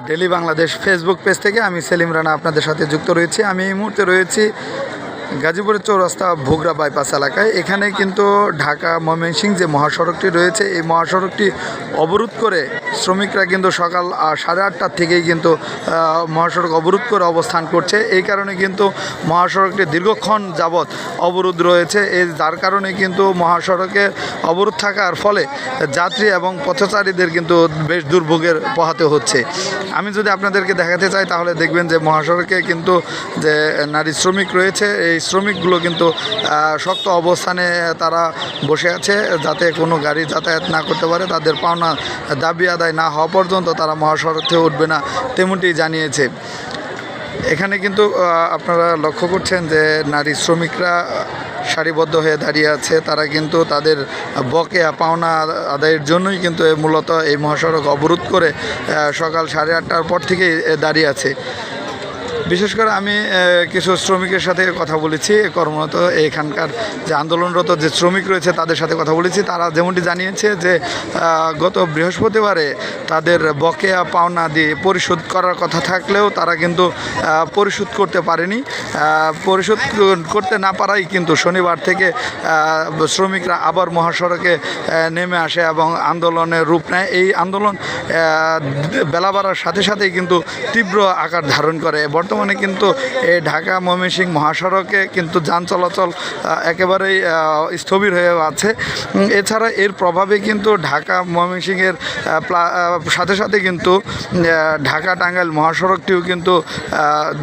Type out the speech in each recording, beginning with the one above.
Daily Bangladesh Facebook page থেকে আমি সেলিম রানা আপনাদের সাথে যুক্ত রয়েছি। আমি এই মুহূর্তে রয়েছি গাজীপুরের চৌরাস্তা ভোগড়া বাইপাস এলাকায়। এখানে কিন্তু ঢাকা ময়মনসিংহ যে মহাসড়কটি রয়েছে, এই মহাসড়কটি অবরোধ করে শ্রমিকরা কিন্তু সকাল 8:30টার থেকেই কিন্তু মহাসড়ক অবরোধ করে অবস্থান করছে। এই কারণে কিন্তু মহাসড়কটি দীর্ঘক্ষণ যাবৎ অবরোধ রয়েছে। যার কারণে কিন্তু মহাসড়কে অবরোধ থাকার ফলে যাত্রী এবং পথচারীদের কিন্তু বেশ দুর্ভোগের পোহাতে হচ্ছে। আমি যদি আপনাদেরকে দেখাতে চাই তাহলে দেখবেন যে মহাসড়কে কিন্তু যে নারী শ্রমিক রয়েছে, এই শ্রমিকগুলো কিন্তু শক্ত অবস্থানে তারা বসে আছে, যাতে কোনো গাড়ি যাতায়াত না করতে পারে। তাদের পাওনা দাবি আদায় না হওয়া পর্যন্ত তারা মহাসড়ক থেকে উঠবে না, তেমনটি জানিয়েছে। এখানে কিন্তু আপনারা লক্ষ্য করছেন যে নারী শ্রমিকরা সারিবদ্ধ হয়ে দাঁড়িয়ে আছে। তারা কিন্তু তাদের বকেয়া পাওনা আদায়ের জন্যই কিন্তু মূলত এই মহাসড়ক অবরোধ করে সকাল 8:30টার পর থেকেই দাঁড়িয়ে আছে। বিশেষ করে আমি কিছু শ্রমিকের সাথে কথা বলেছি, কর্মরত এখানকার যে আন্দোলনরত যে শ্রমিক রয়েছে তাদের সাথে কথা বলেছি। তারা যেমনটি জানিয়েছে যে গত বৃহস্পতিবারে তাদের বকেয়া পাওনা দিয়ে পরিশোধ করার কথা থাকলেও তারা কিন্তু পরিশোধ করতে পারেনি। পরিশোধ করতে না পারাই কিন্তু শনিবার থেকে শ্রমিকরা আবার মহাসড়কে নেমে আসে এবং আন্দোলনের রূপ নেয়। এই আন্দোলন বেলা বাড়ার সাথে সাথেই কিন্তু তীব্র আকার ধারণ করে। বর্তমানে কিন্তু এই ঢাকা ময়মনসিংহ মহাসড়কে কিন্তু যান চলাচল একেবারেই স্থবির হয়ে আছে। এছাড়া এর প্রভাবে কিন্তু ঢাকা ময়মনসিংহের সাথে সাথে কিন্তু ঢাকা টাঙ্গাইল মহাসড়কটিও কিন্তু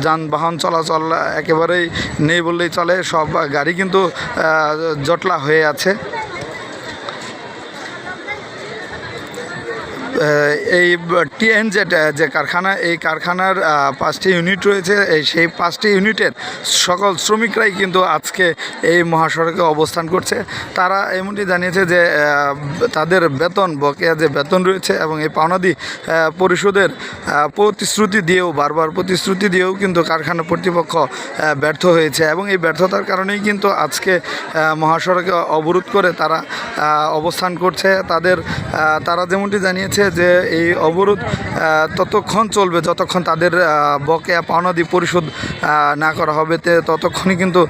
যানবাহন চলাচল একেবারেই নেই বললেই চলে। সব গাড়ি কিন্তু জটলা হয়ে আছে। এই টিএনজেড যে কারখানা, এই কারখানার 5টি ইউনিট রয়েছে। সেই 5টি ইউনিটের সকল শ্রমিকরাই কিন্তু আজকে এই মহাসড়কে অবস্থান করছে। তারা এমনটি জানিয়েছে যে তাদের বেতন, বকেয়া যে বেতন রয়েছে এবং এই পাওনাদি পরিশোধের প্রতিশ্রুতি দিয়েও, বারবার প্রতিশ্রুতি দিয়েও কিন্তু কারখানা কর্তৃপক্ষ ব্যর্থ হয়েছে এবং এই ব্যর্থতার কারণেই কিন্তু আজকে মহাসড়কে অবরোধ করে তারা অবস্থান করছে। তারা যেমনটি জানিয়েছে যে এই অবরোধ ততক্ষণ চলবে যতক্ষণ তাদের বকেয়া পাওনাদি পরিশোধ না করা হবে, ততক্ষণই কিন্তু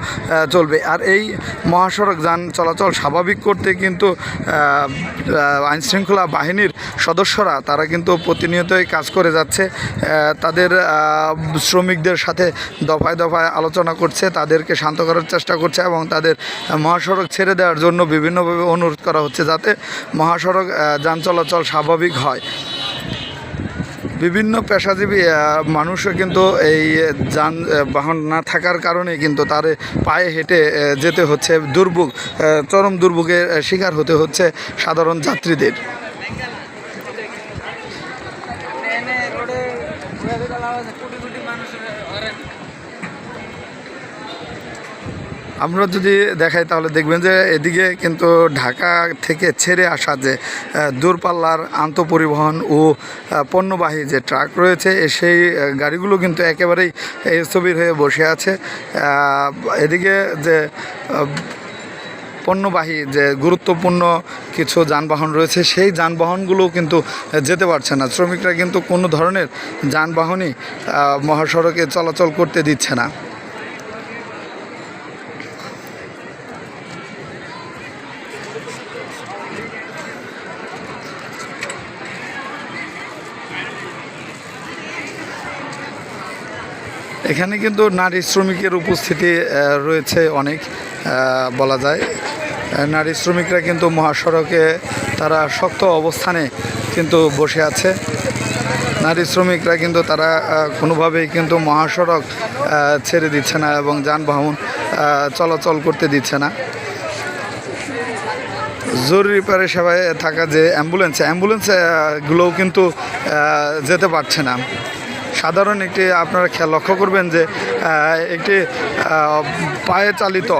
চলবে। আর এই মহাসড়ক যান চলাচল স্বাভাবিক করতে কিন্তু আইনশৃঙ্খলা বাহিনীর সদস্যরা তারা কিন্তু প্রতিনিয়তই কাজ করে যাচ্ছে। তাদের শ্রমিকদের সাথে দফায় দফায় আলোচনা করছে, তাদেরকে শান্ত করার চেষ্টা করছে এবং তাদের মহাসড়ক ছেড়ে দেওয়ার জন্য বিভিন্নভাবে অনুরোধ করা হচ্ছে যাতে মহাসড়ক যান চলাচল স্বাভাবিক হয়। বিভিন্ন পেশাজীবী মানুষও কিন্তু এই যানবাহন না থাকার কারণে কিন্তু তার পায়ে হেঁটে যেতে হচ্ছে। চরম দুর্ভোগের শিকার হতে হচ্ছে সাধারণ যাত্রীদের। আমরা যদি দেখাই তাহলে দেখবেন যে এদিকে কিন্তু ঢাকা থেকে ছেড়ে আসা যে দূরপাল্লার আন্তঃপরিবহন ও পণ্যবাহী যে ট্রাক রয়েছে, সেই গাড়িগুলো কিন্তু একেবারেই স্থবির হয়ে বসে আছে। এদিকে যে পণ্যবাহী যে গুরুত্বপূর্ণ কিছু যানবাহন রয়েছে, সেই যানবাহনগুলো কিন্তু যেতে পারছে না। শ্রমিকরা কিন্তু কোনো ধরনের যানবাহনই মহাসড়কে চলাচল করতে দিচ্ছে না। এখানে কিন্তু নারী শ্রমিকের উপস্থিতি রয়েছে অনেক, বলা যায়। নারী শ্রমিকরা কিন্তু মহাসড়কে তারা শক্ত অবস্থানে কিন্তু বসে আছে। নারী শ্রমিকরা কিন্তু তারা কোনোভাবেই কিন্তু মহাসড়ক ছেড়ে দিচ্ছে না এবং যানবাহন চলাচল করতে দিচ্ছে না। জরুরি পরিষেবায় থাকা যে অ্যাম্বুলেন্সগুলোও কিন্তু যেতে পারছে না। সাধারণ একটি আপনারা লক্ষ্য করবেন যে একটি পায়ে চালিত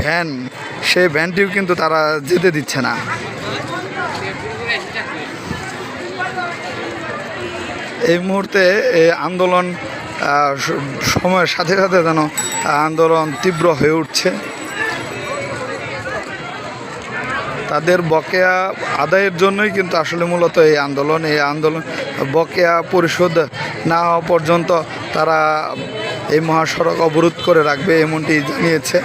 ভ্যান, সেই ভ্যানটিও কিন্তু তারা যেতে দিচ্ছে না। এই মুহূর্তে এই আন্দোলন সময়ের সাথে সাথে যেন আন্দোলন তীব্র হয়ে উঠছে। তাদের বকেয়া আদায়ের জন্যই কিন্তু আসলে মূলত এই আন্দোলন বকেয়া পরিশোধ না হওয়া পর্যন্ত তারা এই মহাসড়ক অবরোধ করে রাখবে এমনটি জানিয়েছে।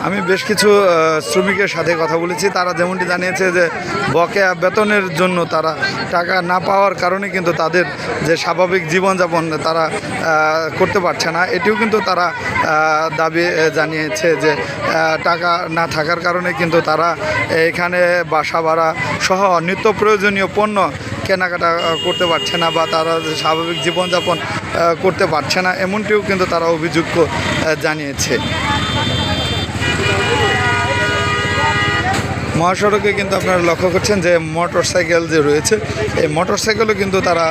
আমি বেশ কিছু শ্রমিকের সাথে কথা বলেছি, তারা যেমনটি জানিয়েছে যে বকেয়া বেতনের জন্য তারা টাকা না পাওয়ার কারণে কিন্তু তাদের যে স্বাভাবিক জীবনযাপন তারা করতে পারছে না, এটিও কিন্তু তারা দাবি জানিয়েছে যে টাকা না থাকার কারণে কিন্তু তারা এখানে বাসা ভাড়া সহ নিত্য প্রয়োজনীয় পণ্য কেনাকাটা করতে পারছে না বা তারা স্বাভাবিক জীবনযাপন করতে পারছে না, এমনটিও কিন্তু তারা অভিযোগ জানিয়েছে। মহাসড়কে কিন্তু আপনারা লক্ষ্য করছেন যে মোটর সাইকেল যে রয়েছে এই মোটর সাইকেলও কিন্তু তারা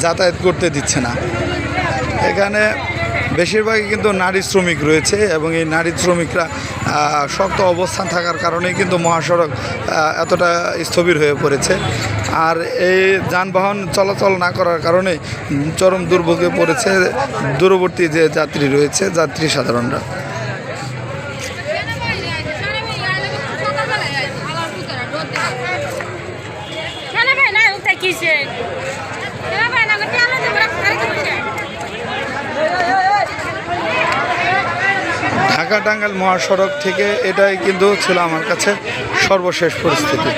যাতায়াত করতে দিচ্ছে না। এখানে বেশিরভাগই কিন্তু নারী শ্রমিক রয়েছে এবং এই নারী শ্রমিকরা শক্ত অবস্থান থাকার কারণেই কিন্তু মহাসড়ক এতটা স্থবির হয়ে পড়েছে। আর এই যানবাহন চলাচল না করার কারণে চরম দুর্ভোগে পড়েছে দূরবর্তী যে যাত্রী রয়েছে, যাত্রী সাধারণরা। ঢাকা টাঙ্গাইল মহাসড়ক থেকে এটাই কিন্তু ছিল আমার কাছে সর্বশেষ পরিস্থিতি।